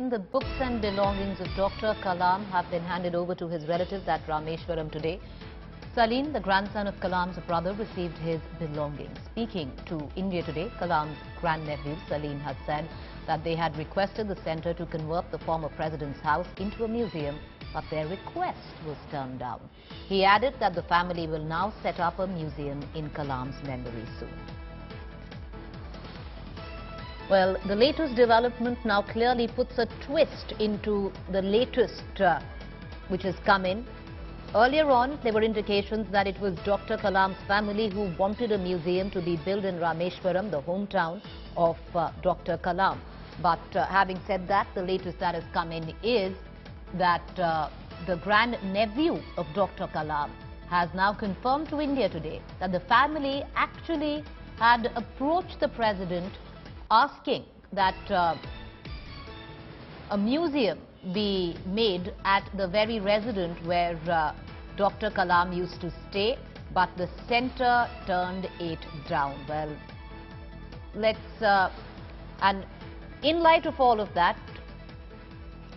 Saleen, the books and belongings of Dr. Kalam have been handed over to his relatives at Rameshwaram today. Saleen, the grandson of Kalam's brother, received his belongings. Speaking to India Today, Kalam's grandnephew Saleen has said that they had requested the centre to convert the former president's house into a museum, but their request was turned down. He added that the family will now set up a museum in Kalam's memory soon. Well, the latest development now clearly puts a twist into the latest which has come in. Earlier on, there were indications that it was Dr. Kalam's family who wanted a museum to be built in Rameshwaram, the hometown of Dr. Kalam. But having said that, the latest that has come in is that the grand-nephew of Dr. Kalam has now confirmed to India Today that the family actually had approached the president asking that a museum be made at the very residence where Dr. Kalam used to stay, but the centre turned it down. Well, and in light of all of that,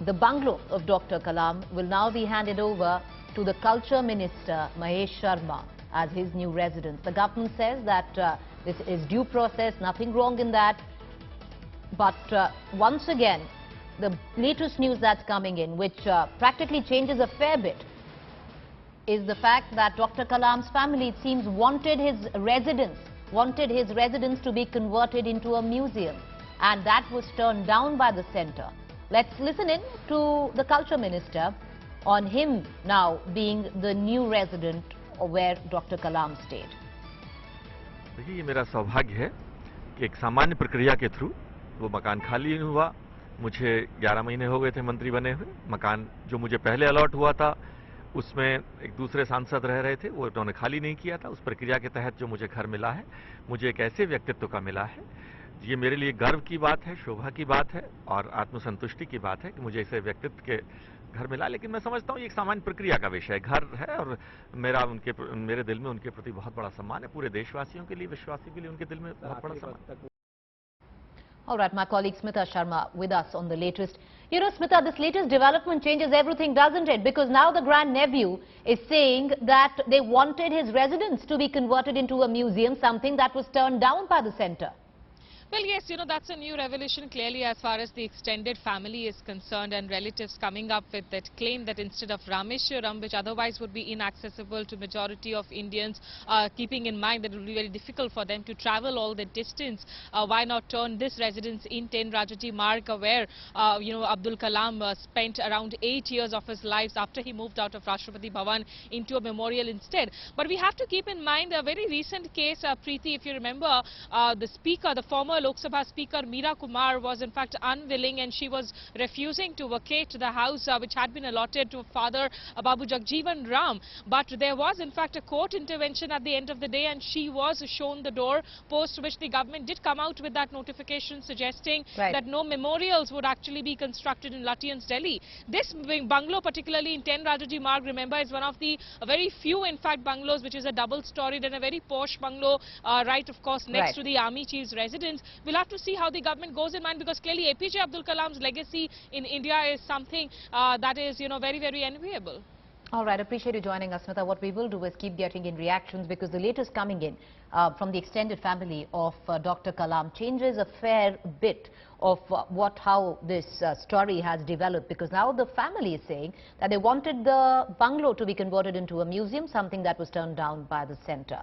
the bungalow of Dr. Kalam will now be handed over to the Culture Minister Mahesh Sharma as his new residence. The government says that this is due process, nothing wrong in that. But once again, the latest news that's coming in, which practically changes a fair bit, is the fact that Dr. Kalam's family, it seems, wanted his residence to be converted into a museum, and that was turned down by the centre. Let's listen in to the Culture Minister on him now being the new resident where Dr. Kalam stayed. देखिए, ये मेरा सौभाग्य है कि एक सामान्य प्रक्रिया के थ्रू वो मकान खाली हुआ। मुझे 11 महीने हो गए थे मंत्री बने हुए। मकान जो मुझे पहले अलॉट हुआ था उसमें एक दूसरे सांसद रह रहे थे, वो उन्होंने खाली नहीं किया था। उस प्रक्रिया के तहत जो मुझे घर मिला है, मुझे एक ऐसे व्यक्तित्व का मिला है, ये मेरे लिए गर्व की बात है, शोभा की बात है और आत्मसंतुष्टि की बात है कि मुझे ऐसे व्यक्तित्व के घर मिला। लेकिन मैं समझता हूँ ये एक सामान्य प्रक्रिया का विषय घर है और मेरे दिल में उनके प्रति बहुत बड़ा सम्मान है। पूरे देशवासियों के लिए, विश्वासियों के लिए उनके दिल में बहुत बड़ा सम्मान। All right, my colleague Smita Sharma with us on the latest. You know, Smita, this latest development changes everything, doesn't it? Because now the grand-nephew is saying that they wanted his residence to be converted into a museum, something that was turned down by the centre. Well, yes, you know, that's a new revelation clearly as far as the extended family is concerned, and relatives coming up with that claim that instead of Rameshwaram, which otherwise would be inaccessible to majority of Indians, keeping in mind that it would be very difficult for them to travel all the distance, why not turn this residence in 10 Rajaji Marg, where, you know, Abdul Kalam spent around 8 years of his life after he moved out of Rashtrapati Bhavan into a memorial instead. But we have to keep in mind a very recent case, Preeti, if you remember, the former Lok Sabha Speaker Meera Kumar was in fact unwilling, and she was refusing to vacate the house which had been allotted to father Babu Jagjeevan Ram. But there was in fact a court intervention at the end of the day, and she was shown the door, post which the government did come out with that notification suggesting that no memorials would actually be constructed in Lutyens, Delhi. This bungalow, particularly in 10 Rajaji Marg, remember, is one of the very few in fact bungalows which is a double-storied and a very posh bungalow, right, of course, next to the army chief's residence. We'll have to see how the government goes in mind, because clearly APJ Abdul Kalam's legacy in India is something that is, you know, very, very enviable. All right, appreciate you joining us, Smita. What we will do is keep getting in reactions, because the latest coming in from the extended family of Dr. Kalam changes a fair bit of how this story has developed, because now the family is saying that they wanted the bungalow to be converted into a museum, something that was turned down by the centre.